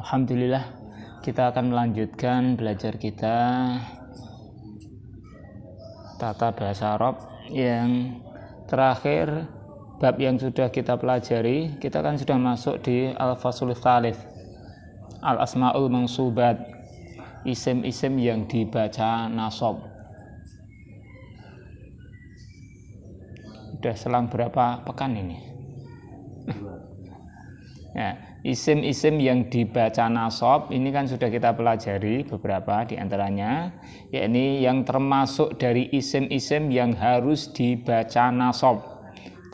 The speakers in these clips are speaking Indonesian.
Alhamdulillah, kita akan melanjutkan belajar kita tata bahasa Arab yang terakhir. Bab yang sudah kita pelajari, kita kan sudah masuk di Al-Faslul Tsalits, Al-Asmaul Mansubat, isim-isim yang dibaca nasab. Sudah selang berapa pekan ini? Ya, isim-isim yang dibaca nasab ini kan sudah kita pelajari beberapa di antaranya, yakni yang termasuk dari isim-isim yang harus dibaca nasab.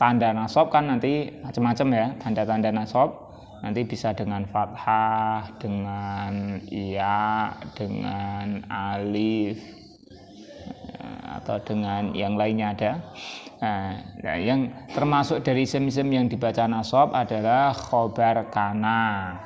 Tanda nasab kan nanti macam-macam ya, tanda-tanda nasab nanti bisa dengan fathah, dengan ya, dengan alif, atau dengan yang lainnya ada. Nah, yang termasuk dari isim-isim yang dibaca nasab adalah khobar kana,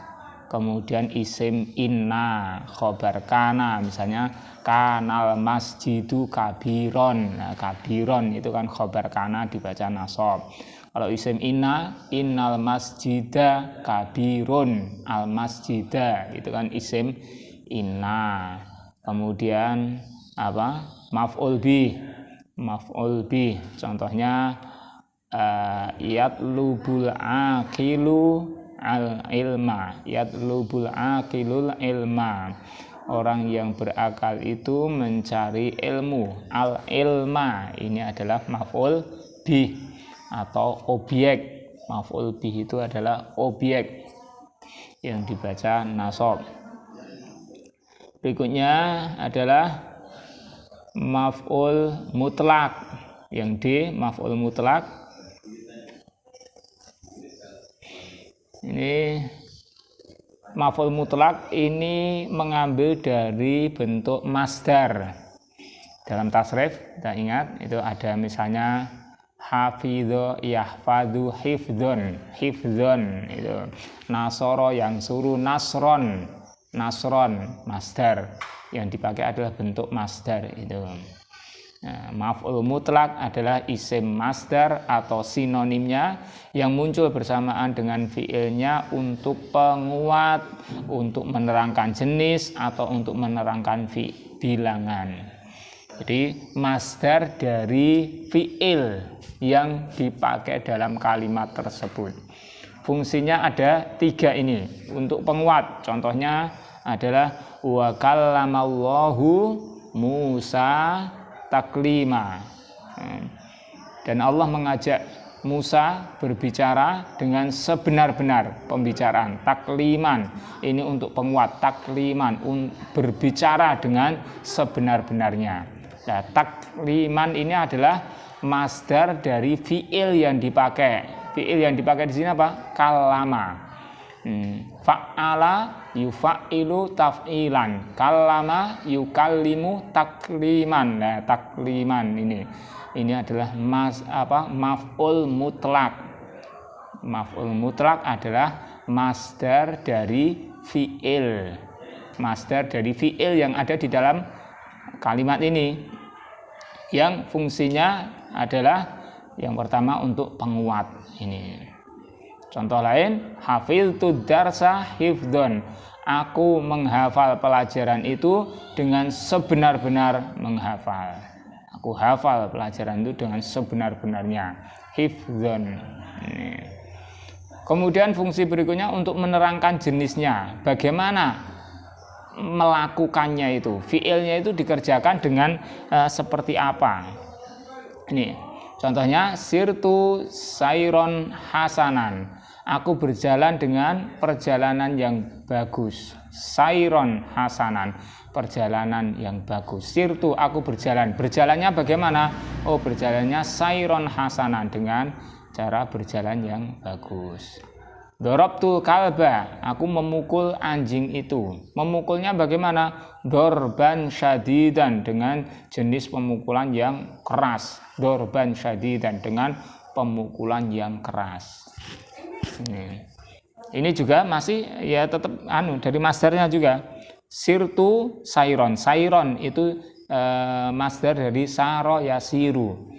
kemudian isim inna, khobar kana, misalnya kanal masjidu kabiron. Nah, kabiron itu kan khobar kana dibaca nasab. Kalau isim inna, innal masjida kabirun, al masjida itu kan isim inna. Kemudian apa? Maf'ul bih, contohnya yatlubul aqilu al ilma, yatlubul aqilul ilma, orang yang berakal itu mencari ilmu. Al ilma ini adalah maf'ul bih atau objek. Maf'ul bih itu adalah objek yang dibaca nasab. Berikutnya adalah maf'ul mutlak. Yang D, maf'ul mutlak. Ini maf'ul mutlak ini mengambil dari bentuk masdar. Dalam tasrif kita ingat itu ada misalnya hafidho yahfadhu hifdzon, hifdzon itu. Nasoro yang suruh nasron, nasron masdar, yang dipakai adalah bentuk masdar itu. Nah, maf'ul mutlak adalah isim masdar atau sinonimnya yang muncul bersamaan dengan fiilnya untuk penguat, untuk menerangkan jenis atau untuk menerangkan bilangan. Jadi masdar dari fiil yang dipakai dalam kalimat tersebut. Fungsinya ada 3 ini untuk penguat. Contohnya adalah wa kallamallahu Musa taklima, dan Allah mengajak Musa berbicara dengan sebenar-benar pembicaraan. Takliman ini untuk penguat, takliman berbicara dengan sebenar-benarnya. Nah, takliman ini adalah masdar dari fiil yang dipakai. Fiil yang dipakai di sini apa? Kalama. Fa'ala yufa'ilu taf'ilan, kallama yukallimu takliman. Nah, takliman ini adalah maf'ul mutlak. Maf'ul mutlak adalah masdar dari fi'il. Masdar dari fi'il yang ada di dalam kalimat ini, yang fungsinya adalah yang pertama untuk penguat ini. Contoh lain, hafiztu darsa hifdzon, aku menghafal pelajaran itu dengan sebenar-benar menghafal. Aku hafal pelajaran itu dengan sebenar-benarnya, hifdzon. Kemudian fungsi berikutnya untuk menerangkan jenisnya, bagaimana melakukannya itu, fiilnya itu dikerjakan dengan seperti apa. Ini contohnya, sirtu sairon hasanan, aku berjalan dengan perjalanan yang bagus. Sairon hasanan, perjalanan yang bagus. Sirtu, aku berjalan. Berjalannya bagaimana? Oh, berjalannya sairon hasanan, dengan cara berjalan yang bagus. Dorobtul kalba, aku memukul anjing itu. Memukulnya bagaimana? Dorban syadidan, dengan jenis pemukulan yang keras. Dorban syadidan, dengan pemukulan yang keras. Ini juga masih ya tetap dari masdarnya juga. Sirtu sairon, sairon itu masdar dari saro yasiru.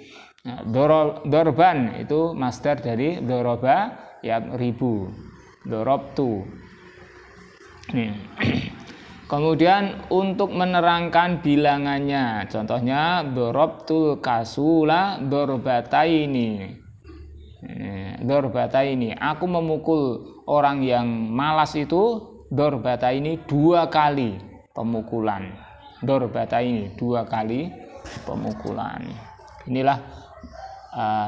Dorban itu masdar dari doroba ya ribu. Dorobtu. Nih. Kemudian untuk menerangkan bilangannya, contohnya dorobtul kasula dorbataini. Dorbataini, aku memukul orang yang malas itu dorbataini 2 kali pemukulan. Dorbataini 2 kali pemukulan. Inilah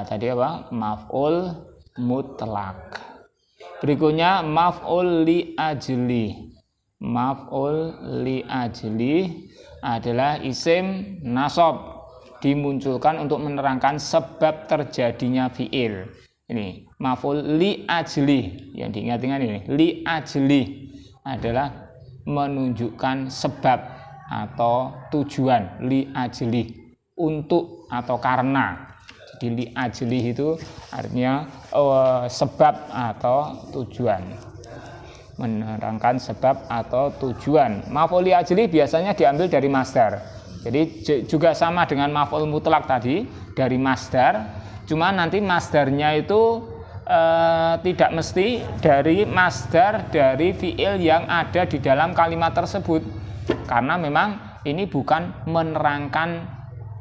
tadi apa? Maf'ul mutlak. Berikutnya maf'ul li ajli. Maf'ul li ajli adalah isim nasab, dimunculkan untuk menerangkan sebab terjadinya fi'il. Ini maf'ul li ajli, yang diingat-ingat ini, li ajli adalah menunjukkan sebab atau tujuan, li ajli untuk atau karena. Jadi li ajli itu artinya sebab atau tujuan, menerangkan sebab atau tujuan. Maf'ul li ajli biasanya diambil dari masdar. Jadi juga sama dengan maf'ul mutlak tadi, dari masdar. Cuma nanti masdarnya itu tidak mesti dari masdar dari fi'il yang ada di dalam kalimat tersebut. Karena memang ini bukan menerangkan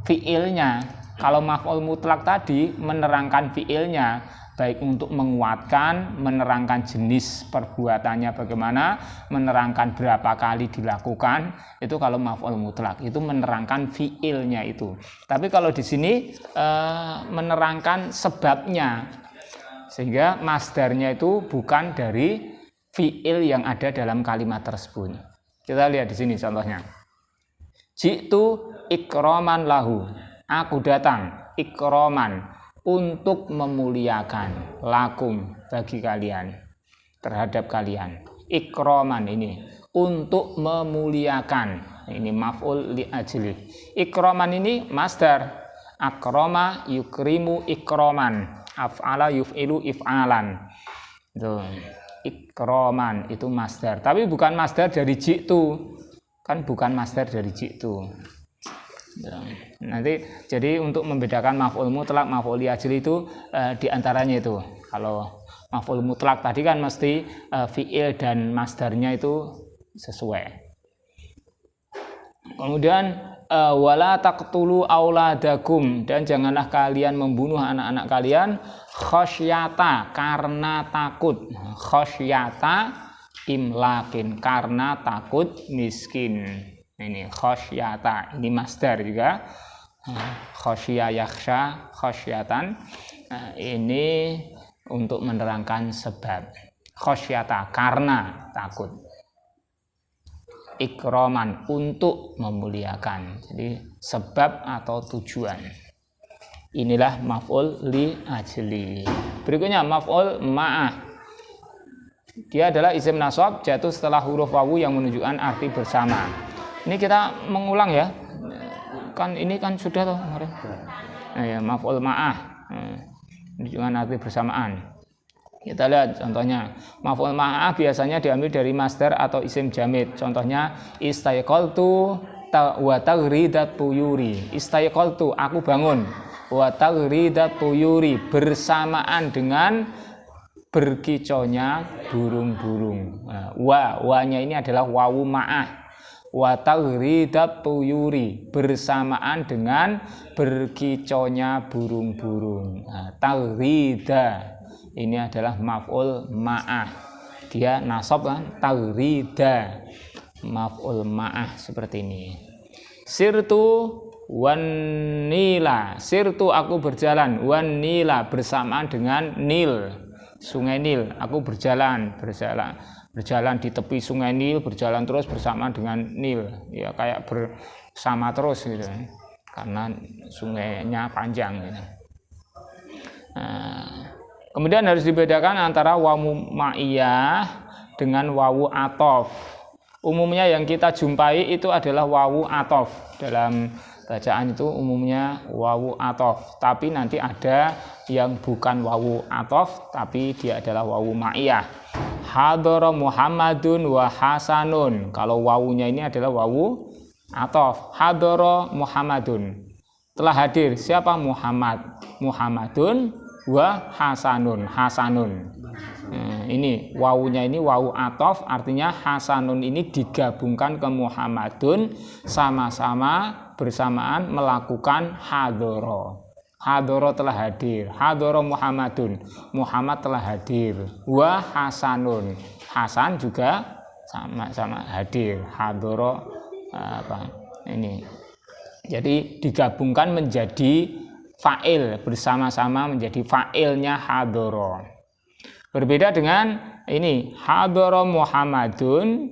fi'ilnya. Kalau maf'ul mutlak tadi menerangkan fi'ilnya, baik untuk menguatkan, menerangkan jenis perbuatannya bagaimana, menerangkan berapa kali dilakukan, itu kalau maf'ul mutlak, itu menerangkan fi'ilnya itu. Tapi kalau di sini menerangkan sebabnya, sehingga masdarnya itu bukan dari fi'il yang ada dalam kalimat tersebut. Kita lihat di sini contohnya. Jitu ikroman lahu, aku datang, ikroman, untuk memuliakan, lakum, bagi kalian, terhadap kalian. Ikroman ini untuk memuliakan, ini maf'ul li ajli. Ikroman ini masdar, akroma yukrimu ikroman, af'ala yuf'ilu if'alan. Itu ikroman itu masdar, tapi bukan masdar dari jitu, kan bukan masdar dari jitu. Nanti jadi untuk membedakan maf'ul mutlak, maf'ul li ajli itu diantaranya itu. Kalau maf'ul mutlak tadi kan mesti fi'il dan masdarnya itu sesuai. Kemudian wala taqtulu auladakum, dan janganlah kalian membunuh anak-anak kalian khasyata, karena takut. Khasyata imlakin, karena takut miskin. Ini khasyata, ini masdar juga. Khasya yakhsha khasyatan, ini untuk menerangkan sebab. Khasyata, karena takut. Ikroman, untuk memuliakan. Jadi sebab atau tujuan. Inilah maf'ul li ajli. Berikutnya maf'ul ma'ah. Dia adalah isim nasab, jatuh setelah huruf wawu yang menunjukkan arti bersama. Ini kita mengulang ya, kan ini kan sudah toh kemarin. Nah ya, maf'ul ma'ah, menunjukkan arti bersamaan. Kita lihat contohnya. Maf'ul ma'ah biasanya diambil dari masdar atau isim jamid. Contohnya istayqaltu wa taghridat tuyuri. Istayqaltu, aku bangun. Wa taghridat tuyuri, bersamaan dengan berkicaunya burung-burung. Nah, wa-nya ini adalah wawu ma'ah. Wa taghridat tuyuri, bersamaan dengan berkicaunya burung-burung. Nah, taghrida ini adalah maf'ul ma'ah. Dia nasab kan, taghrida, maf'ul ma'ah seperti ini. Sirtu wan nila, sirtu aku berjalan, wan nila bersamaan dengan Nil, sungai Nil. Aku berjalan di tepi sungai Nil, berjalan terus bersamaan dengan Nil, ya kayak bersama terus gitu, karena sungainya panjang gitu. Nah, kemudian harus dibedakan antara wawu ma'iyah dengan wawu atof. Umumnya yang kita jumpai itu adalah wawu atof. Dalam bacaan itu umumnya wawu atof, tapi nanti ada yang bukan wawu atof, tapi dia adalah wawu ma'iyah. Hadara Muhammadun wa Hasanun. Kalau wawunya ini adalah wawu atof. Hadara Muhammadun, telah hadir siapa? Muhammad. Muhammadun wa Hasanun. Hasanun. ini wawunya ini wawu atof, artinya hasanun ini digabungkan ke Muhammadun, sama-sama bersamaan melakukan hadoro. Hadoro telah hadir, hadoro Muhammadun, Muhammad telah hadir. Wa hasanun, Hasan juga sama-sama hadir, hadoro ini. Jadi digabungkan menjadi fa'il, bersama-sama menjadi fa'ilnya hadoro. Berbeda dengan ini hadoro Muhammadun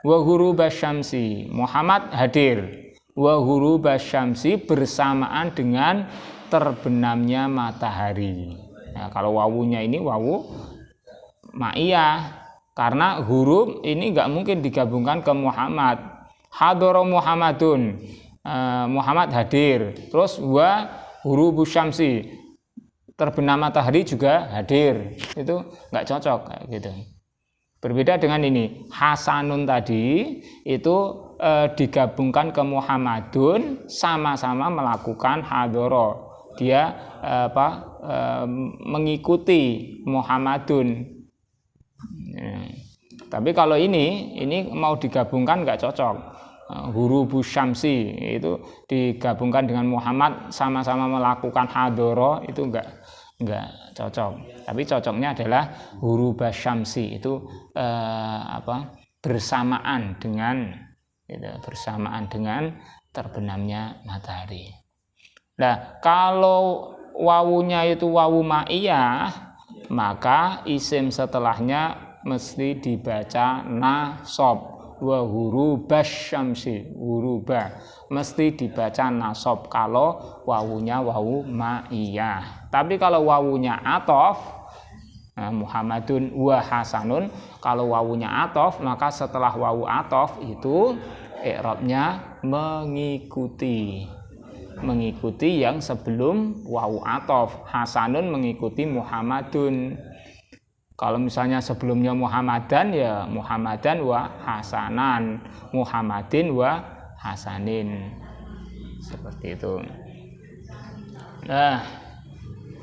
wa ghurubasy syamsi, Muhammad hadir, wa ghurubasy syamsi bersamaan dengan terbenamnya matahari. Nah, kalau wawunya ini wawu ma'iyah, karena huruf ini nggak mungkin digabungkan ke Muhammad. Hadoro Muhammadun, Muhammad hadir, terus wa ghurubusy syamsi, terbenam matahari juga hadir, itu nggak cocok kayak gitu. Berbeda dengan ini hasanun tadi itu digabungkan ke Muhammadun, sama-sama melakukan hadoro, dia mengikuti Muhammadun. Tapi kalau ini mau digabungkan nggak cocok. Ghurubusy syamsi itu digabungkan dengan Muhammad, sama-sama melakukan hadoro, itu enggak cocok. Tapi cocoknya adalah ghurubasy syamsi, itu bersamaan dengan terbenamnya matahari. Nah, kalau wawunya itu wawu ma'iyah, maka isim setelahnya mesti dibaca nasab. Wa ghurubasy syamsi, ghuruba mesti dibaca nasab kalau wawunya wawu ma'iyah. Tapi kalau wawunya atof, Muhammadun wa hasanun, kalau wawunya atof, maka setelah wawu atof itu i'rabnya mengikuti yang sebelum wawu atof. Hasanun mengikuti Muhammadun. Kalau misalnya sebelumnya Muhammadan, ya Muhammadan wa hasanan, Muhammadin wa hasanin, seperti itu. Nah,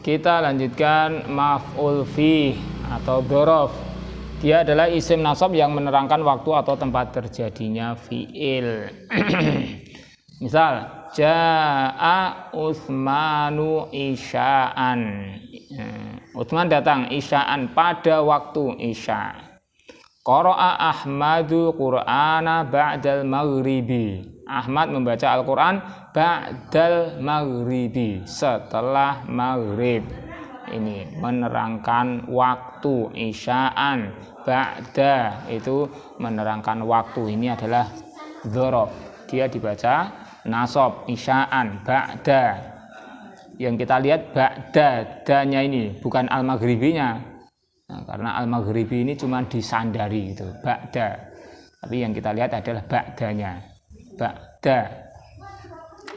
kita lanjutkan maf'ul fi atau dzaraf. Dia adalah isim nasab yang menerangkan waktu atau tempat terjadinya fi'il. Misal Ja'a Utsmanu isya'an, Utsman datang isya'an pada waktu isya. Qara'a Ahmadu Qur'ana ba'dal maghribi, Ahmad membaca Al-Quran ba'dal maghribi, setelah maghrib. Ini menerangkan waktu, isya'an, ba'da itu menerangkan waktu. Ini adalah dzaraf, dia dibaca nasab, isya'an, ba'da. Yang kita lihat ba'da, danya ini bukan al-maghribinya. Nah, karena al-maghribi ini cuma disandari gitu, ba'da. Tapi yang kita lihat adalah ba'danya, ba'da.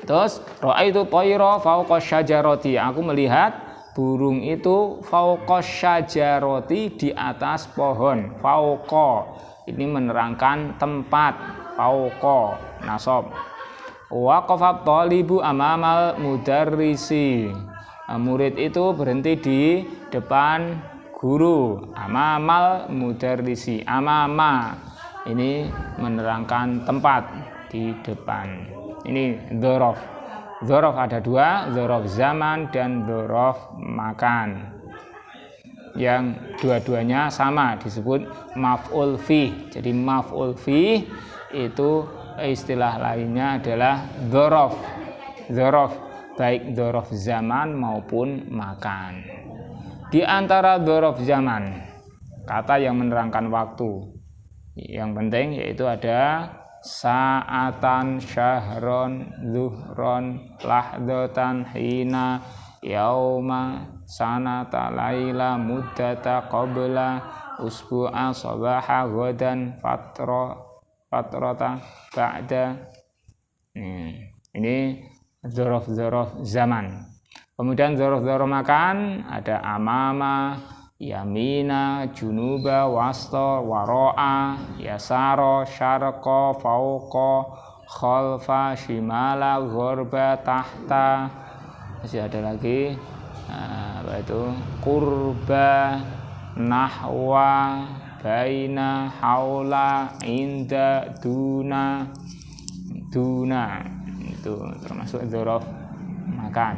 Terus ra'aitu tayra fawqa syajarati, aku melihat burung itu fawqa syajarati, di atas pohon. Fawqa ini menerangkan tempat, fawqa nasab. Waqafa thalibu amamal mudarrisi, murid itu berhenti di depan guru. Amamal mudarrisi, amama ini menerangkan tempat, di depan. Ini dzaraf. Dzaraf ada dua, dzaraf zaman dan dzaraf makan, yang dua-duanya sama disebut maf'ul fi. Jadi maf'ul fi itu istilah lainnya adalah dzaraf. Dzaraf baik dzaraf zaman maupun makan. Di antara dzaraf zaman, kata yang menerangkan waktu yang penting yaitu ada sa'atan, syahron, zuhron, lahdatan, hina, yauma, sanata, laila, muddata, qabla, usbu'a, sabaha, ghadan, fatrata, ba'da. Ini dzaraf-dzaraf zaman. Kemudian dzaraf-dzaraf makan ada amama, yamina, junuba, wasta, waro'a, yasara, syarqa, fauqa, khalfa, shimala, ghorba, tahta. Masih ada lagi apa itu, kurba, nahwa, baina, haula, inda, duna. Itu termasuk dzaraf makan.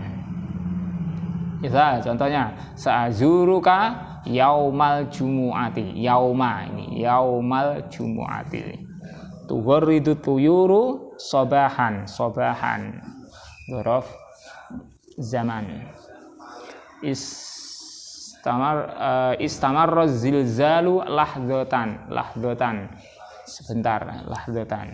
Bisa contohnya sa'azuruka yaumal jumu'ati. Yauma ini yaumal jumu'ati. Tughridu tuyuru sobahan. Dzaraf zaman. Istamarra zilzalu lahdzatan. Sebentar, lahdzatan.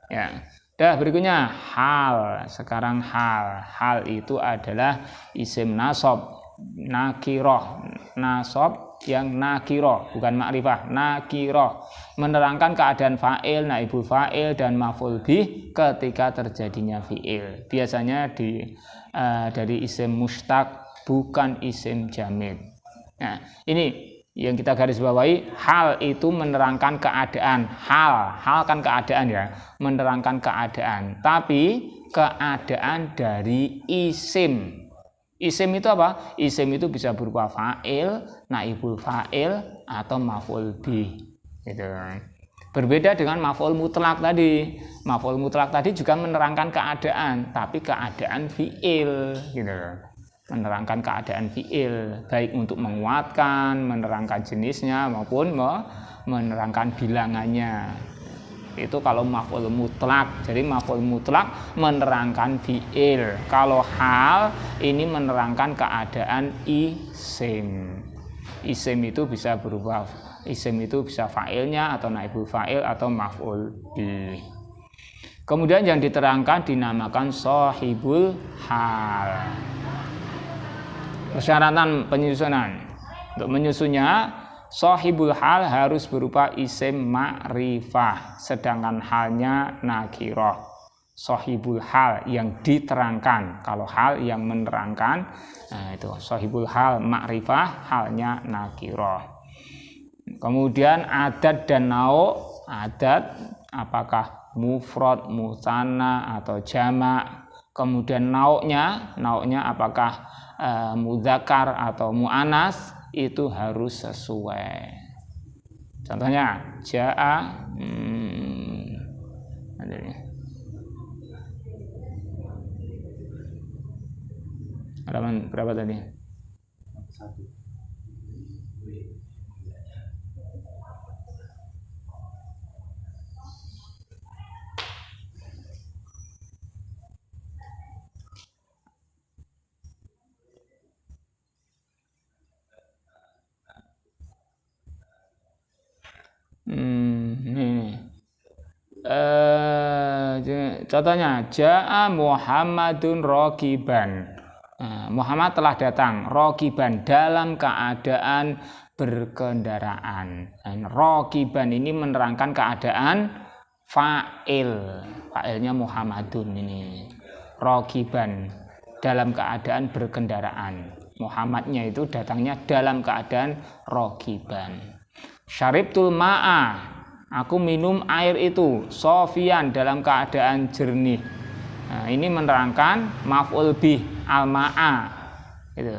Ya. Dah berikutnya hal. Sekarang hal itu adalah isim nasab nakiroh. Nasab yang nakiroh, bukan makrifah, nakiroh, menerangkan keadaan fa'il, naibul fa'il dan maf'ul bih ketika terjadinya fi'il. Biasanya dari isim mustaq, bukan isim jamid. Nah, ini yang kita garis bawahi, hal itu menerangkan keadaan. Hal kan keadaan ya, menerangkan keadaan. Tapi keadaan dari isim. Isim itu apa? Isim itu bisa berupa fa'il, naibul fa'il atau maf'ul bih. Gitu. Berbeda dengan maf'ul mutlak tadi. Maf'ul mutlak tadi juga menerangkan keadaan, tapi keadaan fi'il, gitu. Menerangkan keadaan fi'il, baik untuk menguatkan, menerangkan jenisnya maupun menerangkan bilangannya. Itu kalau maf'ul mutlak. Jadi maf'ul mutlak menerangkan fi'il. Kalau hal ini menerangkan keadaan isim. Isim itu bisa berubah. Isim itu bisa fa'ilnya atau naibul fa'il atau maf'ul bih. Kemudian yang diterangkan dinamakan shahibul hal. Persyaratan penyusunan. Untuk menyusunnya, shahibul hal harus berupa isim ma'rifah, sedangkan halnya nakirah. Shahibul hal yang diterangkan. Kalau hal yang menerangkan, nah itu shahibul hal ma'rifah, halnya nakirah. Kemudian adat dan nau'. Adat apakah mufrad, musanna atau jamak. Kemudian nau'nya apakah mudzakkar atau mu'anas, itu harus sesuai. Contohnya jaa halaman berapa tadi? 1. Contohnya jaa Muhammadun rokiban. Muhammad telah datang rokiban, dalam keadaan berkendaraan. Rokiban ini menerangkan keadaan fa'il. Fa'ilnya Muhammadun ini. Rokiban, dalam keadaan berkendaraan. Muhammadnya itu datangnya dalam keadaan rokiban. Syaribtul ma'a, aku minum air itu. Sofian, dalam keadaan jernih. Nah, ini menerangkan maf'ul bih, al-ma'a. Gitu.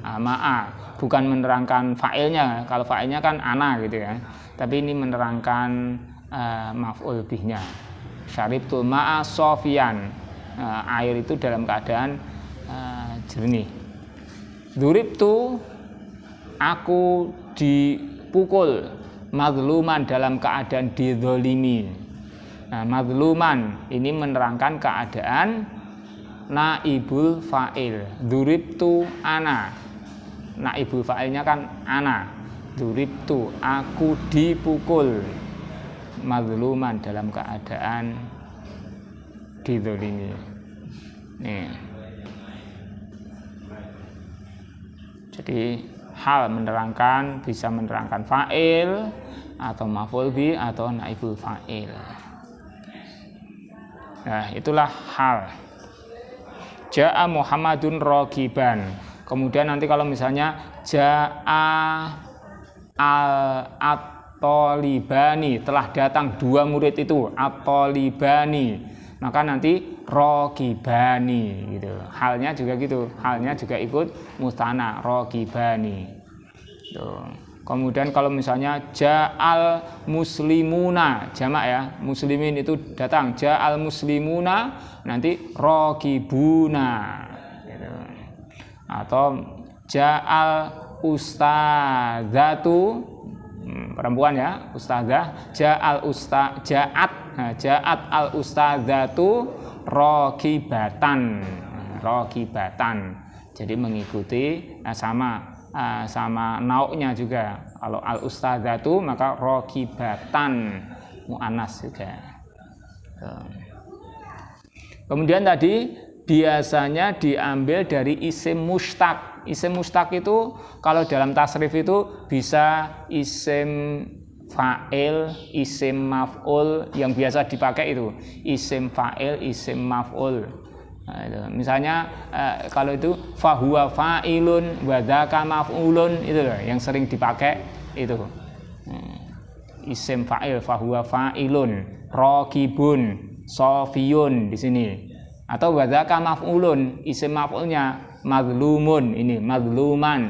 Al-ma'a, bukan menerangkan fa'ilnya. Kalau fa'ilnya kan ana gitu ya. Tapi ini menerangkan maf'ul bihnya. Syaribtul ma'a sofian. Air itu dalam keadaan jernih. Duribtu, aku dipukul. Mazluman, dalam keadaan dizolimi. Nah, mazluman ini menerangkan keadaan naibul fa'il. Duribtu ana. Naibul fa'ilnya kan ana. Duribtu, aku dipukul. Mazluman, dalam keadaan dizolimi. Nih. Jadi hal menerangkan, bisa menerangkan fa'il atau maf'ul bih atau naibul fa'il. Nah, itulah hal. Ja'a Muhammadun rokiban. Kemudian nanti kalau misalnya ja'a at-tolibani, telah datang 2 murid itu, at-tolibani, maka nanti rokibani gitu. Halnya juga gitu, halnya juga ikut mustana rokibani. Tuh. Kemudian kalau misalnya ja'al muslimuna, jamak ya, muslimin itu datang, ja'al muslimuna, nanti raqibuna gitu. Atau ja'al ustadzatu, perempuan ya, ustadzah, ja'at al ustadzatu raqibatan. Jadi mengikuti sama nauknya juga. Kalau al ustadzatu maka raqibatan, muannas juga. Kemudian tadi biasanya diambil dari isim mustaq. Isim mustaq itu kalau dalam tasrif itu bisa isim fa'il, isim maf'ul, yang biasa dipakai itu isim fa'il, isim maf'ul. Nah, itu. Misalnya kalau itu fahuwa fa'ilun wa dzaka maf'ulun, itu loh yang sering dipakai itu. Isim fa'il fahuwa fa'ilun, raqibun, sofiyun di sini. Atau wa dzaka maf'ulun, isim maf'ulnya mazlumun, ini mazluman.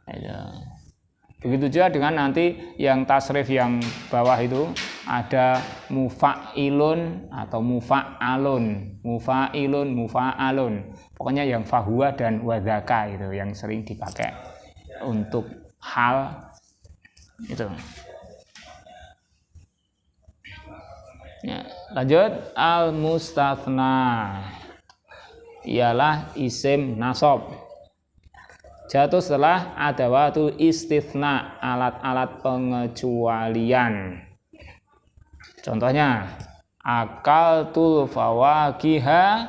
Itu. Begitu juga dengan nanti yang tasrif yang bawah itu ada mufa'ilun atau mufa'alun, mufa'alun. Pokoknya yang fahuwa dan wadzaka itu yang sering dipakai untuk hal itu. Ya, lanjut al-mustatsna ialah isim nasab. Jatuh setelah adawatul istitsna, alat-alat pengecualian. Contohnya, akaltul fawakiha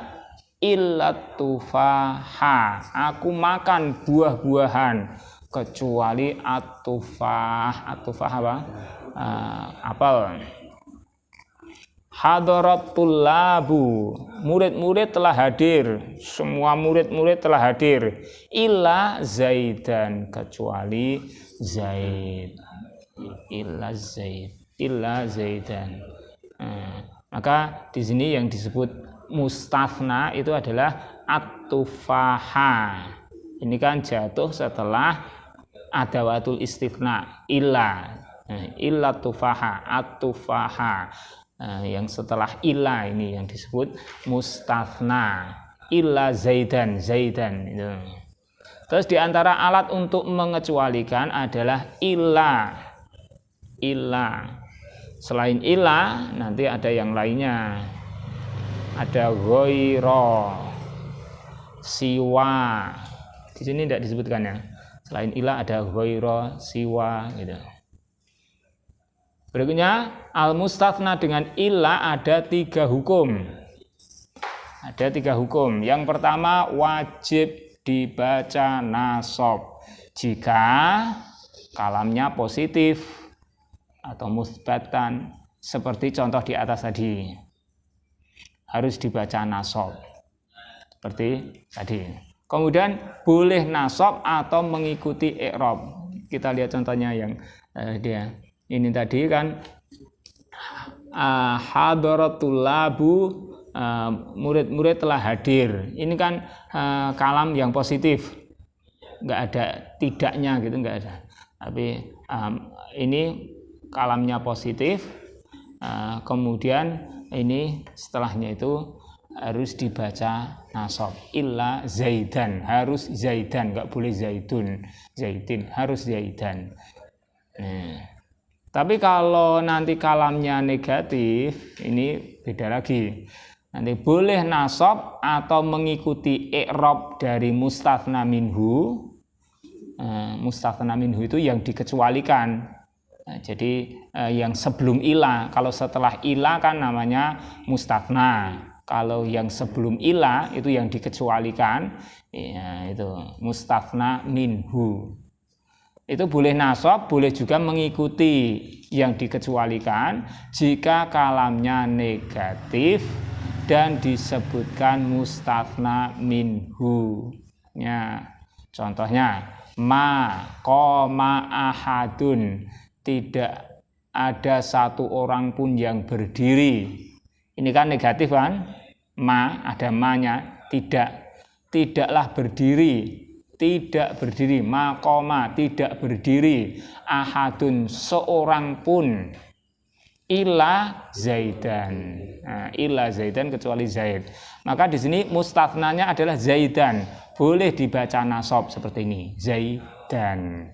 illat tufaha. Aku makan buah-buahan kecuali at-tufah. At-tufah apa? Apel. Hadaratul labu, murid-murid telah hadir, semua murid-murid telah hadir, illa zaidan, kecuali zaid, illa zaidan. Maka di sini yang disebut mustatsna itu adalah at-tufaha. Ini kan jatuh setelah adawatul istitsna, illa tufaha, at-tufaha. Yang setelah illa ini yang disebut mustatsna, illa zaidan itu. Terus diantara alat untuk mengecualikan adalah illa. Selain illa nanti ada yang lainnya, ada ghaira, siwa. Di sini tidak disebutkan ya. Selain illa ada ghaira, siwa gitu. Berikutnya al-mustatsna dengan illa ada 3 hukum. Ada 3 hukum. Yang pertama wajib dibaca nasab jika kalamnya positif atau musbatan, seperti contoh di atas tadi. Harus dibaca nasab seperti tadi. Kemudian boleh nasab atau mengikuti i'rab. Kita lihat contohnya yang dia ini tadi kan hadaratul labu, murid-murid telah hadir. Ini kan kalam yang positif, nggak ada tidaknya gitu, nggak ada. Tapi ini kalamnya positif, kemudian ini setelahnya itu harus dibaca nasab, illa zaidan, harus zaidan, nggak boleh zaidun, zaidin, harus zaidan. Tapi kalau nanti kalamnya negatif, ini beda lagi. Nanti boleh nasab atau mengikuti i'rab dari mustatsna minhu. Mustatsna minhu itu yang dikecualikan. Jadi yang sebelum ila, kalau setelah ila kan namanya mustatsna. Kalau yang sebelum ila itu yang dikecualikan, ya, itu mustatsna minhu. Itu boleh nasab, boleh juga mengikuti yang dikecualikan jika kalamnya negatif dan disebutkan mustatsna minhu. Ya, contohnya ma qoma ahadun, tidak ada satu orang pun yang berdiri. Ini kan negatif kan? Ma, ada ma-nya, tidaklah berdiri tidak berdiri, maqama tidak berdiri, ahadun seorang pun, illa zaidan. Nah, illa zaidan kecuali zaid. Maka di sini mustathnanya adalah zaidan. Boleh dibaca nasab seperti ini, zaidan.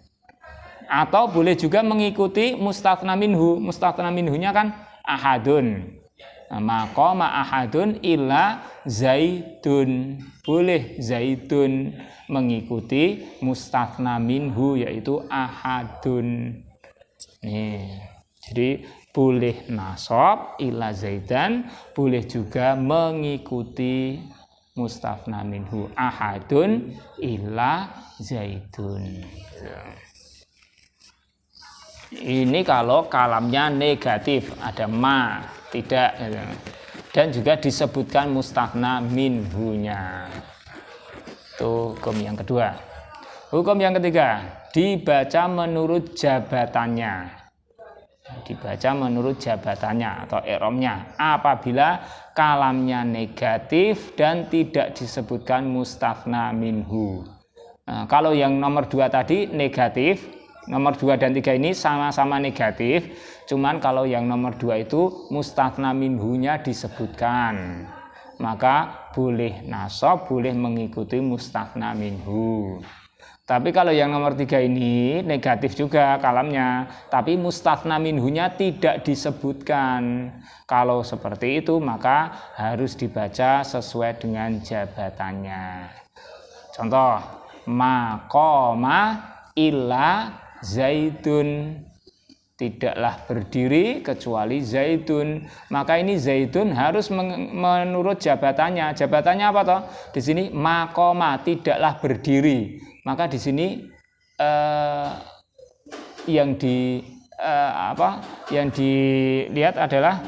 Atau boleh juga mengikuti mustathna minhu. Mustathna minhunya kan ahadun. Maqama ahadun illa zaidun. Boleh zaidun mengikuti mustathna minhu yaitu ahadun. Nih. Jadi boleh nasab illa zaidan, boleh juga mengikuti mustathna minhu ahadun illa zaidun. Ini kalau kalamnya negatif, ada ma, tidak, dan juga disebutkan mustathna minhunya. Itu hukum yang kedua. Hukum yang ketiga, dibaca menurut jabatannya. Dibaca menurut jabatannya atau i'rabnya apabila kalamnya negatif dan tidak disebutkan mustathna minhu. Nah, kalau yang nomor 2 tadi negatif, nomor 2 dan 3 ini sama-sama negatif, cuman kalau yang nomor 2 itu mustathna minhunya disebutkan, maka boleh nasab, boleh mengikuti mustathna minhu. Tapi kalau yang nomor 3 ini negatif juga kalamnya, tapi mustathna minhunya tidak disebutkan. Kalau seperti itu maka harus dibaca sesuai dengan jabatannya. Contoh, maqama illa zaidun, tidaklah berdiri kecuali zaidun. Maka ini zaidun harus menurut jabatannya. Jabatannya apa toh? Di sini maqama, tidaklah berdiri. Maka di sini yang dilihat adalah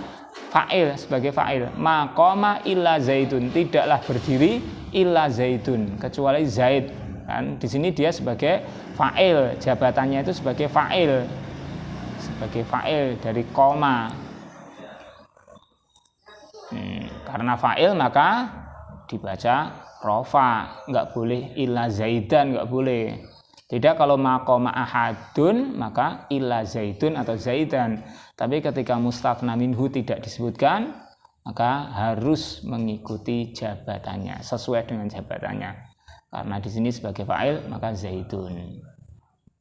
fa'il, sebagai fa'il. Maqama illa zaidun, tidaklah berdiri illa zaidun, kecuali zaid. Kan di sini dia sebagai fa'il, jabatannya itu sebagai fa'il. Sebagai fa'il dari koma. Karena fa'il maka dibaca rofa, enggak boleh illa zaidan, enggak boleh. Tidak kalau maqama ahadun maka illa zaidun atau zaidan. Tapi ketika mustathna minhu tidak disebutkan, maka harus mengikuti jabatannya, sesuai dengan jabatannya. Karena di sini sebagai fa'il maka zaidun.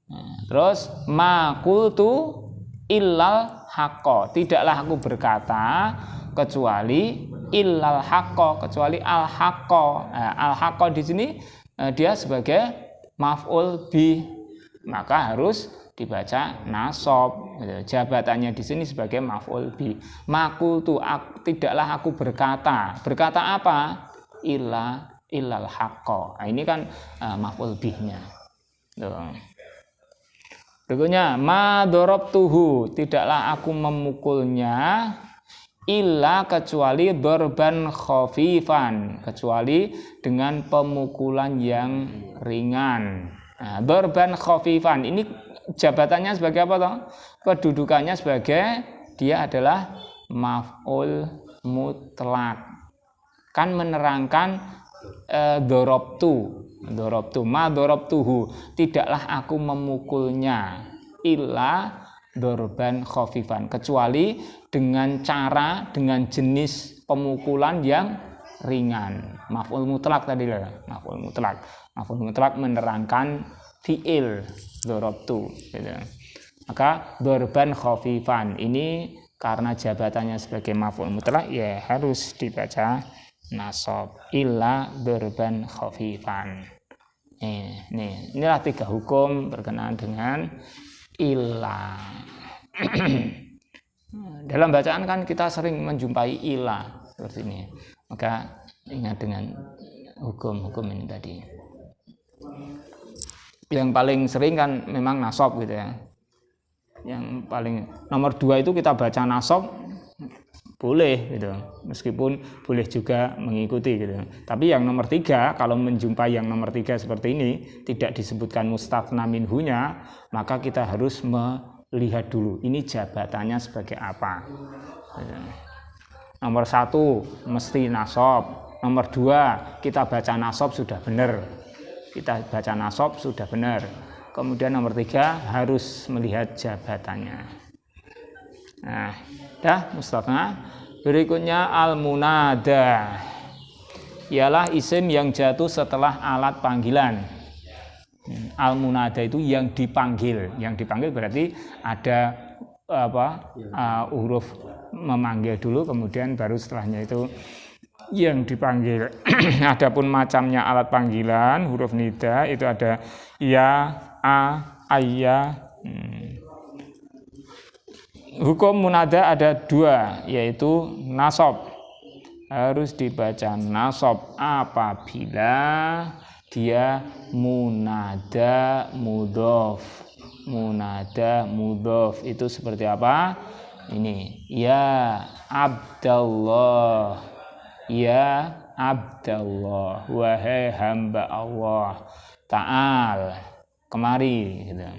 Nah, terus ma qultu illal haqqo, tidaklah aku berkata kecuali illal haqqo, kecuali al haqqo. Al haqqo di sini dia sebagai maf'ul bi, maka harus dibaca nasab. Jabatannya di sini sebagai maf'ul bi. Maqultu, tidaklah aku berkata. Berkata apa? Illal haqqo. Nah, ini kan maf'ul bihnya. Berikutnya, ma darabtuhu, tidaklah aku memukulnya illa kecuali dorban khafifan, kecuali dengan pemukulan yang ringan. Nah, dorban khafifan ini jabatannya sebagai apa toh? Kedudukannya sebagai dia adalah maf'ul mutlak. Kan menerangkan dorobtu ma dorobtuhu, tidaklah aku memukulnya illa dorban khafifan, kecuali dengan cara, dengan jenis pemukulan yang ringan. Maf'ul mutlak tadi lah, maf'ul mutlak. Maf'ul mutlak menerangkan fi'il dorobtu gitu. Maka dorban khafifan ini karena jabatannya sebagai maf'ul mutlak ya harus dibaca nasab illa dorban khafifan. Inilah 3 hukum berkenaan dengan illa. Dalam bacaan kan kita sering menjumpai illa seperti ini. Maka ingat dengan hukum-hukum ini tadi. Yang paling sering kan memang nasab gitu ya. Yang paling nomor 2 itu kita baca nasab boleh gitu. Meskipun boleh juga mengikuti gitu. Tapi yang nomor 3, kalau menjumpai yang nomor 3 seperti ini tidak disebutkan mustathna minhunya, maka kita harus melihat dulu ini jabatannya sebagai apa. Nomor 1 mesti nasab. Nomor 2 kita baca nasab sudah benar. kita baca nasab sudah benar. Kemudian nomor 3 harus melihat jabatannya. Nah, dah Mustafa. Berikutnya al-munada. Ialah isim yang jatuh setelah alat panggilan. Al-munada itu yang dipanggil. Yang dipanggil berarti ada huruf memanggil dulu, kemudian baru setelahnya itu yang dipanggil. Adapun macamnya alat panggilan huruf nida itu ada ya, a, ayya. Hukum munada ada 2, yaitu nasab. Harus dibaca nasab apabila dia munada mudhof. Munada mudhof itu seperti apa? Ini ya Abdallah, ya Abdallah, wahai hamba Allah, ta'al, kemari gitu.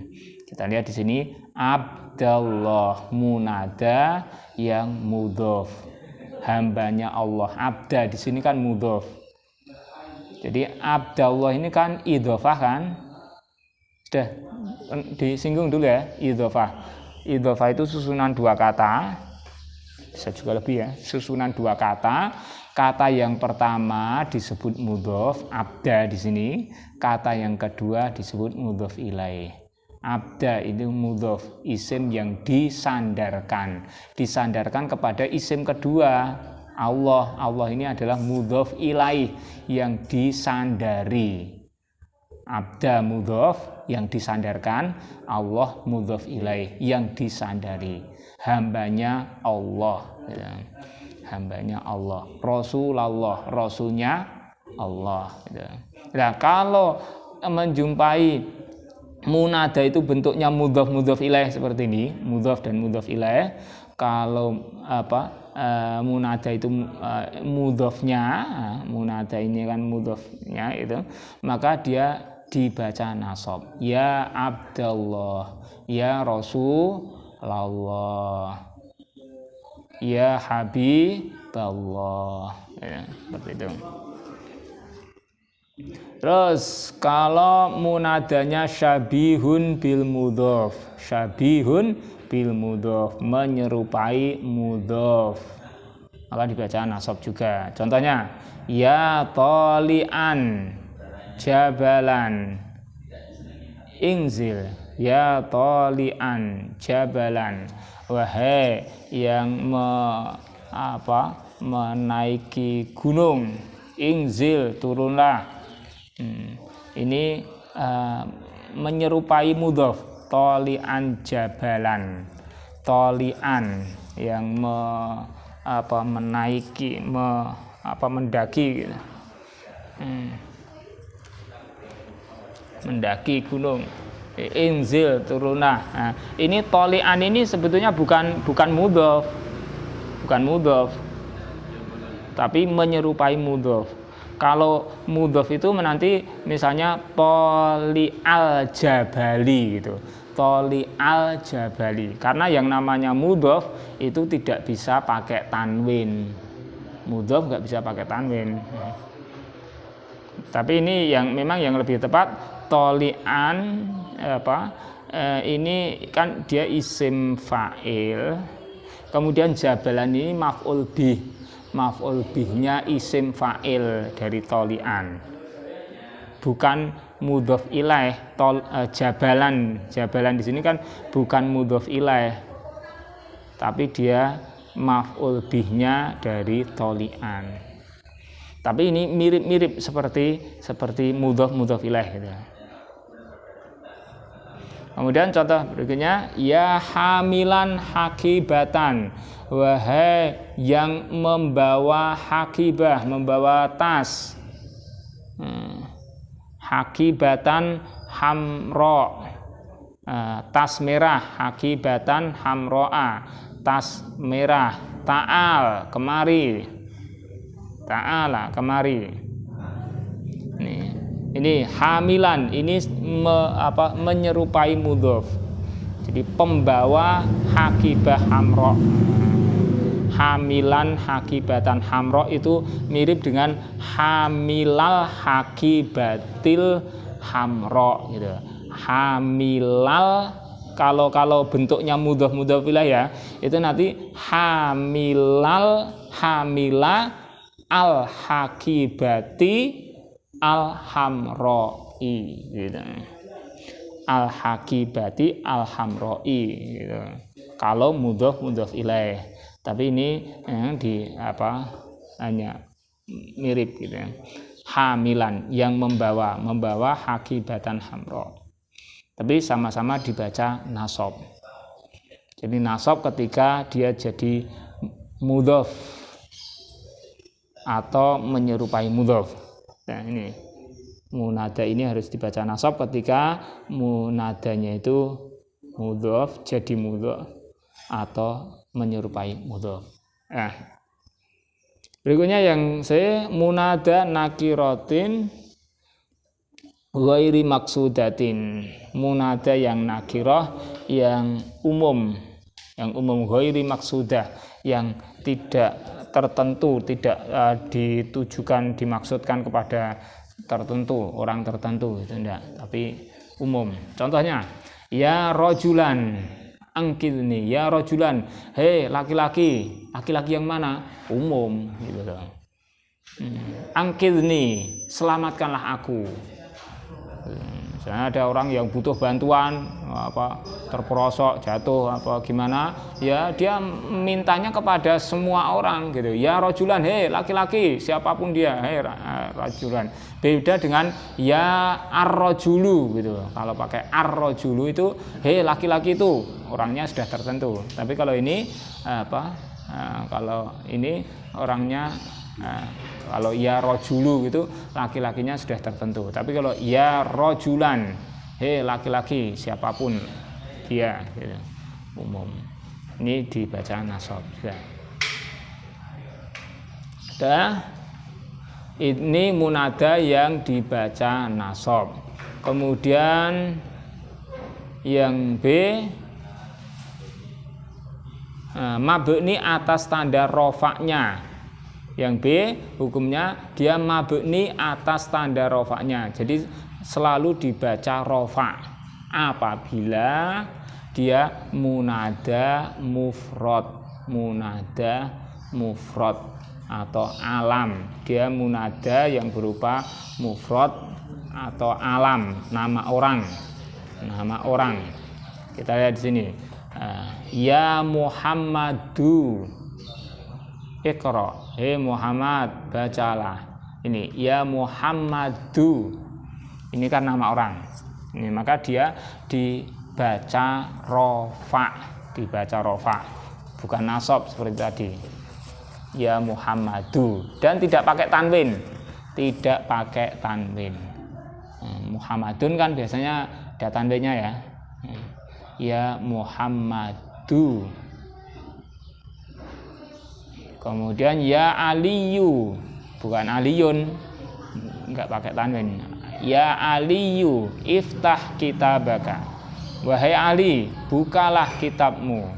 Kita lihat di sini Abdallah, munada yang mudhof, hambanya Allah. Abda di sini kan mudhof. Jadi Abdallah ini kan idhofah kan? Sudah disinggung dulu ya, idhofah. Idhofah itu susunan 2 kata. Bisa juga lebih ya, susunan 2 kata. Kata yang pertama disebut mudhof, abda di sini. Kata yang kedua disebut mudhof ilaih. Abda itu mudhof, isim yang disandarkan. Disandarkan kepada isim kedua, Allah. Allah ini adalah mudhof ilaih yang disandari. Abda mudhof yang disandarkan, Allah mudhof ilaih yang disandari. Hambanya Allah, ya. Hambanya Allah. Rasulullah, rasulnya Allah. Ya. Nah, kalau menjumpai munada itu bentuknya mudhof ilaih seperti ini, mudhof dan mudhof ilaih. Kalau munada itu mudhofnya, munada ini kan mudhofnya itu, maka dia dibaca nasab. Ya Abdallah, ya Rasulullah, ya Habiballah, ya, seperti itu. Terus kalau munadanya syabihun bil mudhof, syabihun bil mudhof, menyerupai mudhof, maka dibaca nasab juga. Contohnya ya talian jabalan inzil, ya talian jabalan, wahai yang menaiki gunung, inzil turunlah. Ini menyerupai mudhof, talian jabalan, talian yang menaiki, mendaki gitu. Mendaki gunung, inzil turunlah. Nah, ini tolian ini sebetulnya bukan mudhof, tapi menyerupai mudhof. Kalau mudhof itu menanti misalnya tolial jabali gitu, tolial jabali. Karena yang namanya mudhof itu tidak bisa pakai tanwin, mudhof nggak bisa pakai tanwin. Tapi ini yang memang yang lebih tepat tolian ini kan dia isim fa'il, kemudian jabalan ini maf'ul bih, maf'ul bihnya isim fa'il dari tolian, bukan mudhof ilaih. Jabalan di sini kan bukan mudhof ilaih, tapi dia maf'ul bihnya dari tolian. Tapi ini mirip-mirip seperti mudhof ilaih gitu. Kemudian contoh berikutnya ya hamilan hakibatan, wahai yang membawa hakibah, membawa tas. Hakibatan hamro, tas merah, hakibatan hamroa, tas merah. Ta'al, kemari, ta'ala, kemari. Ini hamilan, ini menyerupai mudhof. Jadi pembawa hakibah hamro. Hamilan hakibatan hamro itu mirip dengan hamilal hakibatil hamra gitu. Hamilal, kalau bentuknya mudhof ilah ya, itu nanti hamila al hakibati al hamroi gitu. Al hakibati al hamroi gitu. Kalau mudhof ilaih. Tapi ini di hanya mirip gitu ya. Hamilan yang membawa hakibatan hamra. Tapi sama-sama dibaca nasab. Jadi nasab ketika dia jadi mudhof atau menyerupai mudhof. Nah, ini munada ini harus dibaca nasab ketika munadanya itu mudhof jadi mudhof atau menyerupai mudhof. Nah, berikutnya yang munada nakiratin ghairi maksudatin, munada yang nakirah yang umum ghairi maksudah, yang tidak tertentu, tidak ditujukan dimaksudkan kepada tertentu, orang tertentu itu enggak, tapi umum. Contohnya ya rajulan angkidni, ya rajulan, hei laki-laki yang mana? Umum gitu loh. Angkidni, selamatkanlah aku. Misalnya ada orang yang butuh bantuan, terperosok, jatuh, gimana, ya dia mintanya kepada semua orang gitu. Ya rajulan, hei laki-laki, siapapun dia, hei rajulan. Beda dengan ya ar-rajulu gitu. Kalau pakai ar-rajulu itu, hei laki-laki itu, orangnya sudah tertentu. Tapi kalau ini kalau ini orangnya kalau ya rojulu gitu laki-lakinya sudah tertentu. Tapi kalau ya rojulan, hei laki-laki siapapun dia gitu, umum. Ini dibaca nasab juga. Ini munada yang dibaca nasab. Kemudian yang B, mabni atas tanda rofaknya. Yang B hukumnya dia mabni atas tanda rofaknya. Jadi selalu dibaca rofa apabila dia munada mufrad atau alam. Dia munada yang berupa mufrad atau alam, nama orang. Kita lihat di sini. Ya Muhammadu Iqra, hei Muhammad bacalah. Ini ya Muhammadu, ini kan nama orang. Ini maka dia dibaca rofa, bukan nasab seperti tadi. Ya Muhammadu, dan tidak pakai tanwin. Muhammadun kan biasanya ada tanwinnya ya. Ya Muhammadu. Kemudian ya Aliyu, bukan Aliyun, enggak pakai tanwin. Ya Aliyu, iftah kitabaka. Wahai Ali, bukalah kitabmu.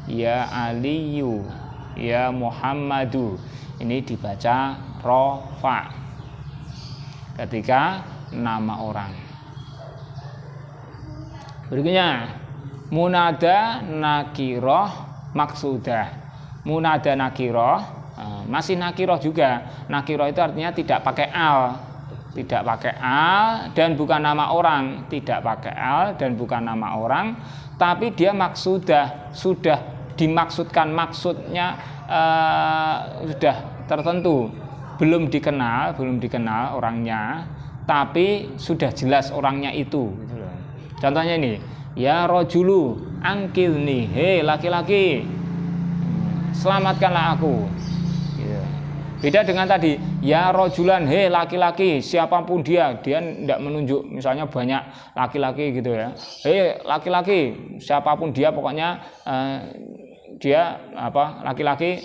Ya Aliyu, ya Muhammadu. Ini dibaca rofa ketika nama orang. Berikutnya munada nakiroh maksudah. Munada nakiroh masih nakiroh juga. Nakiroh itu artinya tidak pakai al, dan bukan nama orang, tapi dia maksudah, sudah dimaksudkan, maksudnya sudah tertentu, belum dikenal orangnya, tapi sudah jelas orangnya itu. Contohnya ini, ya rojulu angkilni, hei laki-laki, selamatkanlah aku. Beda dengan tadi, ya rojulan, hei laki-laki, siapapun dia tidak menunjuk misalnya banyak laki-laki gitu ya. Hei laki-laki, siapapun dia, pokoknya dia laki-laki,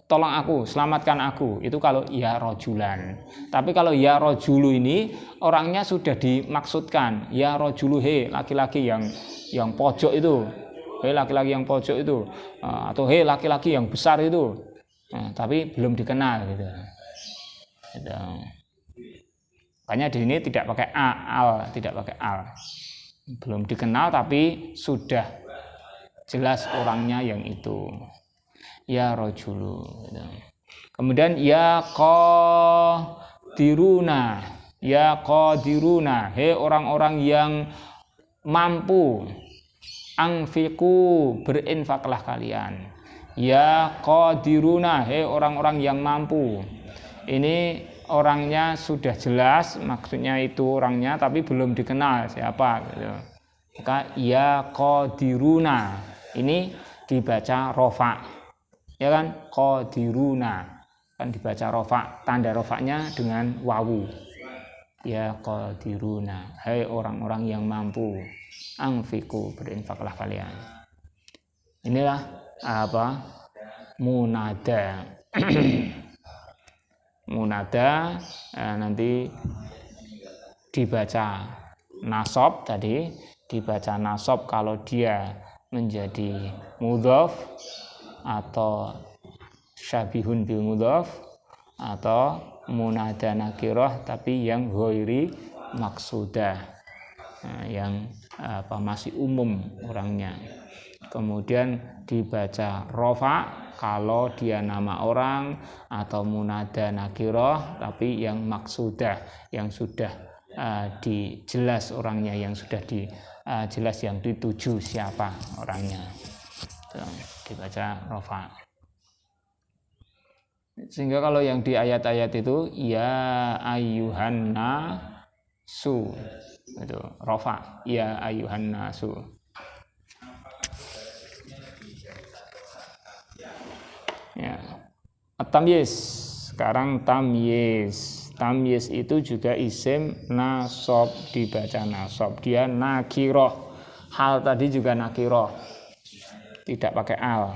tolong aku, selamatkan aku. Itu kalau ya rojulan. Tapi kalau ya rojulu ini orangnya sudah dimaksudkan. Ya rojulu, hei laki-laki yang pojok itu. Hei laki-laki yang pojok itu, atau hei laki-laki yang besar itu, tapi belum dikenal gitu. Makanya di sini tidak pakai al, tidak pakai al. Belum dikenal tapi sudah jelas orangnya yang itu. Ya rajulu. Kemudian ya qadiruna. Ya qadiruna. Hei orang-orang yang mampu. Anfiqu, berinfaklah kalian. Ya qadiruna. Hei orang-orang yang mampu. Ini orangnya sudah jelas, maksudnya itu orangnya, tapi belum dikenal siapa gitu. Maka ya qadiruna ini dibaca rofa, ya kan, qadiruna kan dibaca rofa, tanda rofanya dengan wawu. Ya qadiruna, hai orang-orang yang mampu, anfiku, berinfaklah kalian. Inilah apa, munada. Munada nanti dibaca nasab, tadi dibaca nasab kalau dia menjadi mudhaf atau syabihun bil mudhaf, atau munada nakirah tapi yang ghairi maksudah, yang masih umum orangnya. Kemudian dibaca rofa kalau dia nama orang, atau munada nakirah tapi yang maksudah, yang sudah dijelas orangnya, yang sudah jelas yang dituju siapa orangnya, dibaca rofa. Sehingga kalau yang di ayat-ayat itu ya ayyuhan nasu, itu rofa, ya ayyuhan nasu. Ya. Tamyiz. Sekarang tamyiz. Tamyiz itu juga isim nasab, dibaca nasab. Dia nakiroh. Hal tadi juga nakiroh, tidak pakai al.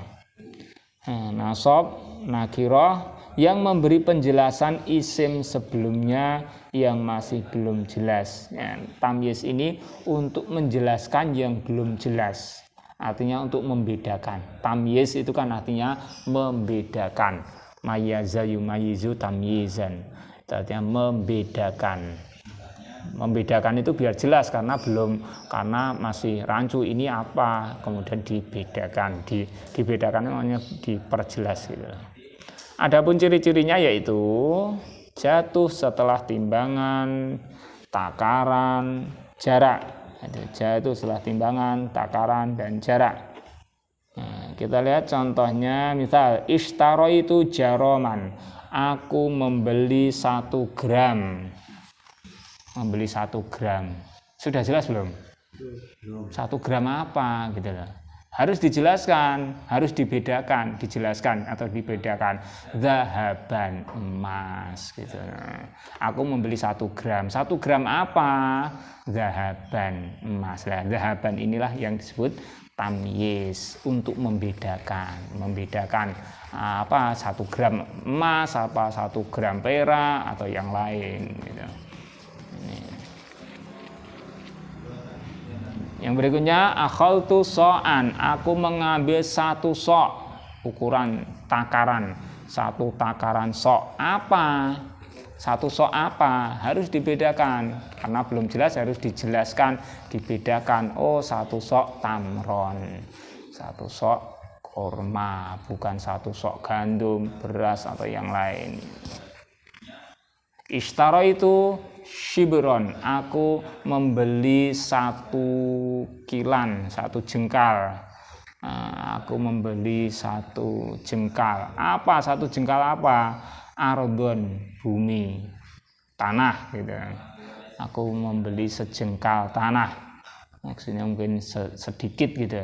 Nasab nakiroh yang memberi penjelasan isim sebelumnya yang masih belum jelas. Ya, tamyiz ini untuk menjelaskan yang belum jelas. Artinya untuk membedakan. Tamyiz itu kan artinya membedakan. Mayyaza yumayyizu tamyizan. Artinya membedakan. Membedakan itu biar jelas, karena masih rancu ini apa, kemudian dibedakan. Dibedakan namanya diperjelas gitu. Adapun ciri-cirinya yaitu jatuh setelah timbangan, takaran, jarak. Jatuh setelah timbangan, takaran, dan jarak. Nah, kita lihat contohnya, misal ishtaraitu jaroman, aku membeli 1 gram. Membeli 1 gram. Sudah jelas belum? 1 gram apa gitu loh. Harus dijelaskan, harus dibedakan, dijelaskan atau dibedakan. Zahaban, emas gitu. Aku membeli 1 gram. 1 gram apa? Zahaban, emas. Lah, zahaban inilah yang disebut tamyiz, untuk membedakan apa 1 gram emas, apa 1 gram perak atau yang lain gitu. Yang berikutnya, akhaltu so'an, aku mengambil 1 so', ukuran takaran, 1 takaran so'. Apa? 1 so' apa? Harus dibedakan, karena belum jelas, harus dijelaskan, dibedakan. Oh, 1 so' tamron, 1 so' kurma, bukan 1 so' gandum, beras atau yang lain. Ishtara itu shibron, aku membeli 1 kilan, 1 jengkal. Aku membeli 1 jengkal. Apa 1 jengkal apa? Ardon, bumi, tanah gitu. Aku membeli sejengkal tanah. Maksudnya mungkin sedikit gitu.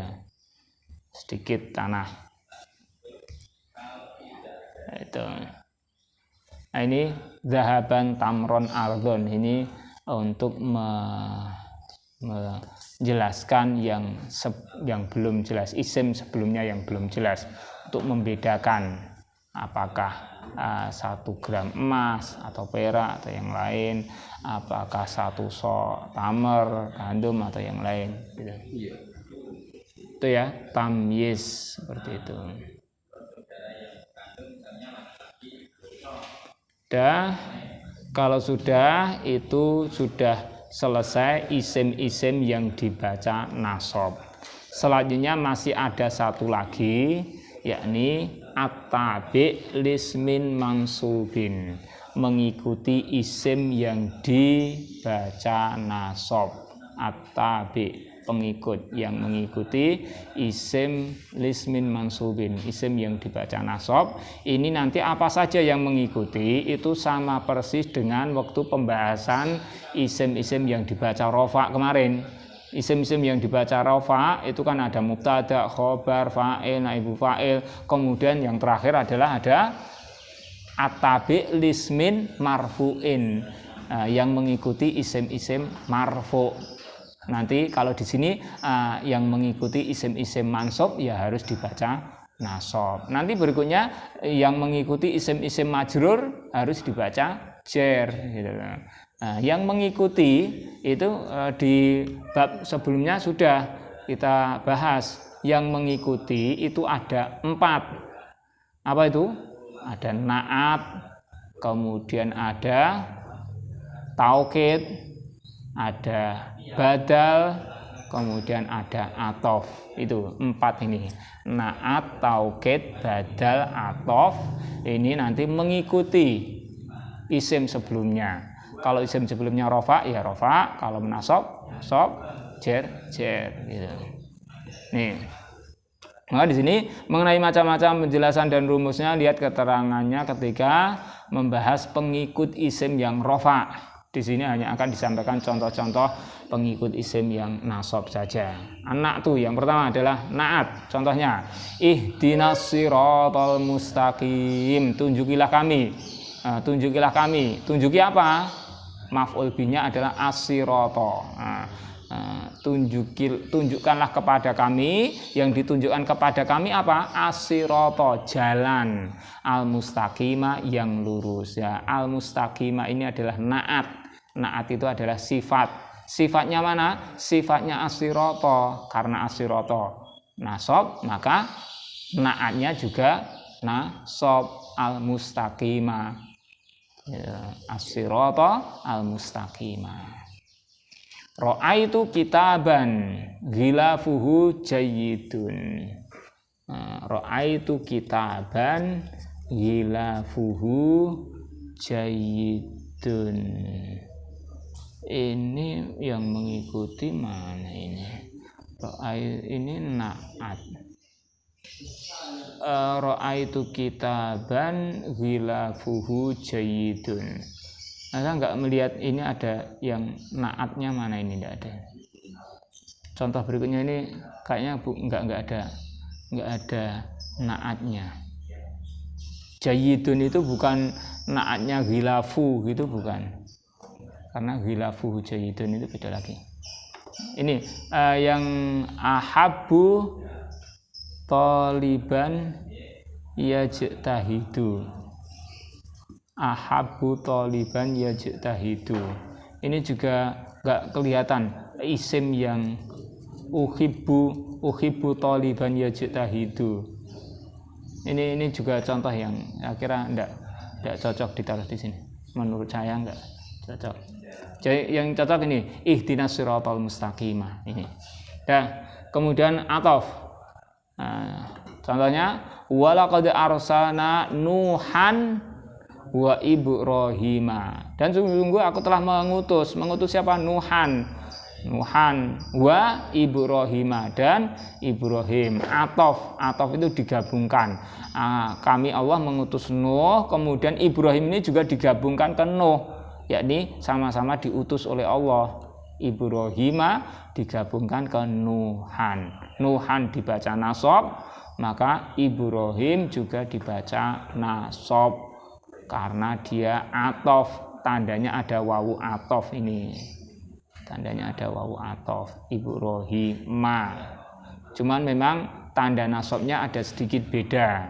Sedikit tanah. Itu. Nah, ini zahaban tamron ardon, ini untuk menjelaskan yang belum jelas, isim sebelumnya yang belum jelas, untuk membedakan apakah 1 gram emas atau perak atau yang lain, apakah 1 so' tamer, gandum atau yang lain gitu. Itu ya, tamyiz seperti itu. Kalau sudah, itu sudah selesai isim-isim yang dibaca nasab. Selanjutnya masih ada satu lagi, yakni at-tabi' lismin mansubin, mengikuti isim yang dibaca nasab. At-tabi', pengikut yang mengikuti isim lismin mansubin, isim yang dibaca nasab. Ini nanti apa saja yang mengikuti itu sama persis dengan waktu pembahasan isim-isim yang dibaca rofa kemarin. Isim-isim yang dibaca rofa itu kan ada mubtada, khobar, fa'il, naibu fa'il. Kemudian yang terakhir adalah ada at-tabi' lismin marfu'in, yang mengikuti isim-isim marfu'. Nanti kalau di sini yang mengikuti isim-isim mansub ya harus dibaca nasab. Nanti berikutnya yang mengikuti isim-isim majrur harus dibaca jar gitu. Yang mengikuti itu di bab sebelumnya sudah kita bahas. Yang mengikuti itu ada 4. Apa itu? Ada na'at, kemudian ada taukid, ada badal, kemudian ada atof. Itu 4 ini. Na'at, taukid, badal, atof. Ini nanti mengikuti isim sebelumnya. Kalau isim sebelumnya rofa ya rofa, kalau menasab nasab, jar gitu. Nih. Maka di sini mengenai macam-macam penjelasan dan rumusnya, lihat keterangannya ketika membahas pengikut isim yang rofa. Di sini hanya akan disampaikan contoh-contoh pengikut isim yang nasab saja. Anak tuh yang pertama adalah na'at. Contohnya, ihdinas siratal mustaqim, tunjukilah kami. Tunjukilah kami. Tunjuki apa? Maf'ul binya adalah as-sirata. Tunjukkanlah kepada kami, yang ditunjukkan kepada kami apa? As-sirata, jalan, al-mustaqima, yang lurus ya. Al-mustaqima ini adalah na'at. Na'at itu adalah sifat. Sifatnya mana? Sifatnya as-sirata. Karena as-sirata nasab, maka na'atnya juga nasab, al-mustaqima. As-sirata al-mustaqimah. Ra'aitu kitaban ghilafuhu jayyidun. Ra'aitu kitaban ghilafuhu jayyidun. Ini yang mengikuti mana ini? Ra'ai ini na'at. Ra'aitu kitaban ghilafuhu jayyidun. Nah, enggak melihat ini ada yang naatnya mana, ini enggak ada. Contoh berikutnya ini kayaknya enggak ada naatnya. Jayyidun itu bukan naatnya ghilafu gitu, bukan. Karena ghilafuhu jayyidun itu beda lagi. Ini yang ahabbu taliban yajtahidu. Ahabbu taliban yajtahidu. Ini juga enggak kelihatan isim yang uhibbu taliban yajtahidu. Ini juga contoh yang kira enggak cocok ditaruh di sini. Menurut saya enggak cocok. Jadi yang cocok ini ihdinas siratal mustaqimah ini. Dan kemudian atof. Contohnya walaqad arsalna nuhan wa ibrahima, dan sungguh-sungguh aku telah mengutus siapa? Nuhan wa ibrahima, dan Ibrahim. Atof itu digabungkan. Kami Allah mengutus Nuh, kemudian Ibrahim ini juga digabungkan ke Nuh, yakni sama-sama diutus oleh Allah. Ibrahima digabungkan ke Nuhan dibaca nasab, maka Ibrahim juga dibaca nasab karena dia atof, tandanya ada wawu atof ini. Tandanya ada wawu atof, Ibrahima. Cuman memang tanda nasabnya ada sedikit beda.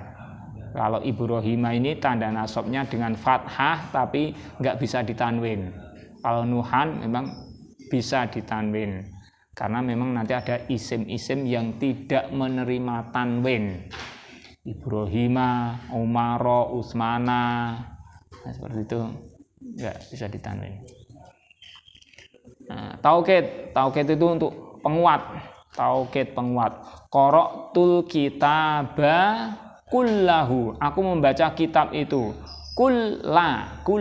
Kalau Ibrahima ini tanda nasabnya dengan fathah tapi nggak bisa ditanwin. Kalau Nuhan memang bisa ditanwin, karena memang nanti ada isim-isim yang tidak menerima tanwin. Ibrahima, Umaro, Usmana, seperti itu. Enggak bisa ditanwin. Nah, taukid itu untuk penguat. Taukid penguat. Qara'tul kitaba kullahu. Aku membaca kitab itu. Kullahu.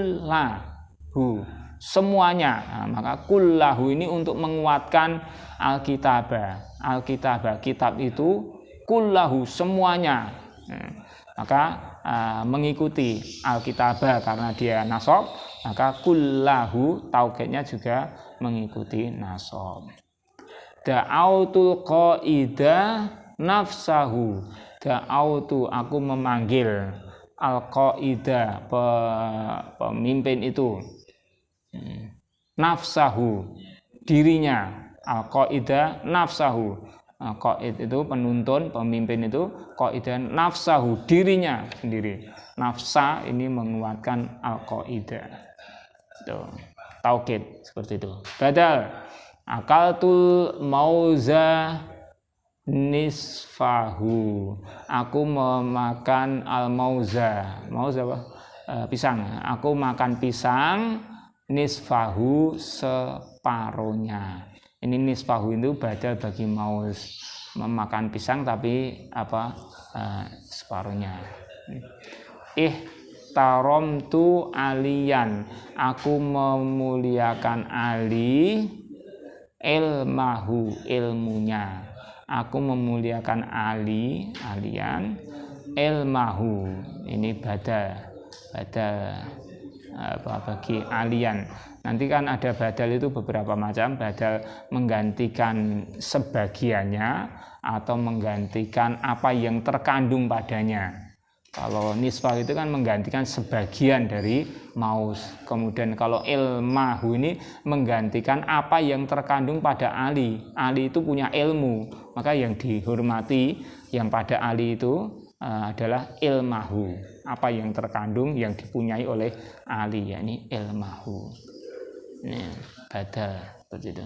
Semuanya. Nah, maka kullahu ini untuk menguatkan alkitabah. Alkitabah, kitab itu kullahu semuanya. Nah, maka mengikuti alkitabah karena dia nasab, maka kullahu taukidnya juga mengikuti nasab. Da'autul qaida nafsahu. Da'autu aku memanggil al-qaida pemimpin itu. Nafsahu dirinya. Al-qaida nafsahu. Qaid itu penuntun, pemimpin itu, qaida nafsahu dirinya sendiri. Nafsa ini menguatkan al-qaida. Taukid seperti itu. Badal akaltul mauza nisfahu. Aku memakan al-mauza. Mauza apa? Pisang. Aku makan pisang nisfahu separuhnya. Ini nisfahu itu badal bagi mauz. Memakan pisang tapi separuhnya. Tarom tu aliyan. Aku memuliakan Ali ilmahu ilmunya. Aku memuliakan aliyan ilmahu. Ini badal bagi aliyan. Nanti kan ada badal itu beberapa macam. Badal menggantikan sebagiannya atau menggantikan apa yang terkandung padanya. Kalau nisfah itu kan menggantikan sebagian dari maus. Kemudian kalau ilmahu ini menggantikan apa yang terkandung pada Ali. Ali itu punya ilmu, maka yang dihormati yang pada Ali itu adalah ilmahu. Apa yang terkandung yang dipunyai oleh Ali, yakni ilmahu. Ini badal seperti itu.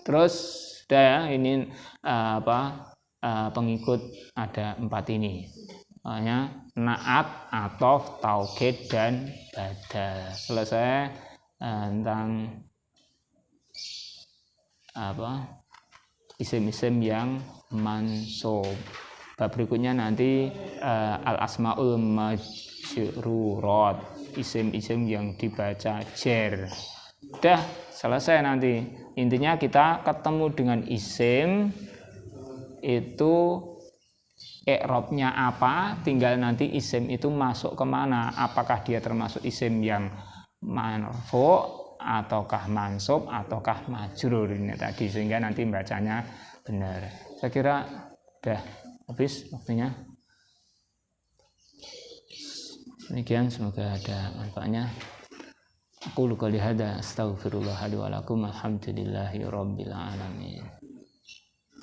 Terus ini pengikut ada 4 ini. Hanya naat, atof, taukid dan badal. Selesai tentang isim-isim yang mansub. Bab berikutnya nanti al-asmaul majrurat, isim-isim yang dibaca jar. Udah selesai nanti. Intinya kita ketemu dengan isim itu i'rabnya apa, tinggal nanti isim itu masuk kemana, apakah dia termasuk isim yang marfu ataukah mansub ataukah majrur ini tadi, sehingga nanti bacanya benar. Saya kira udah habis waktunya. Demikian, semoga ada manfaatnya. Aku qouli hadza astaghfirullah li wa lakum, alhamdulillahi rabbil alamin.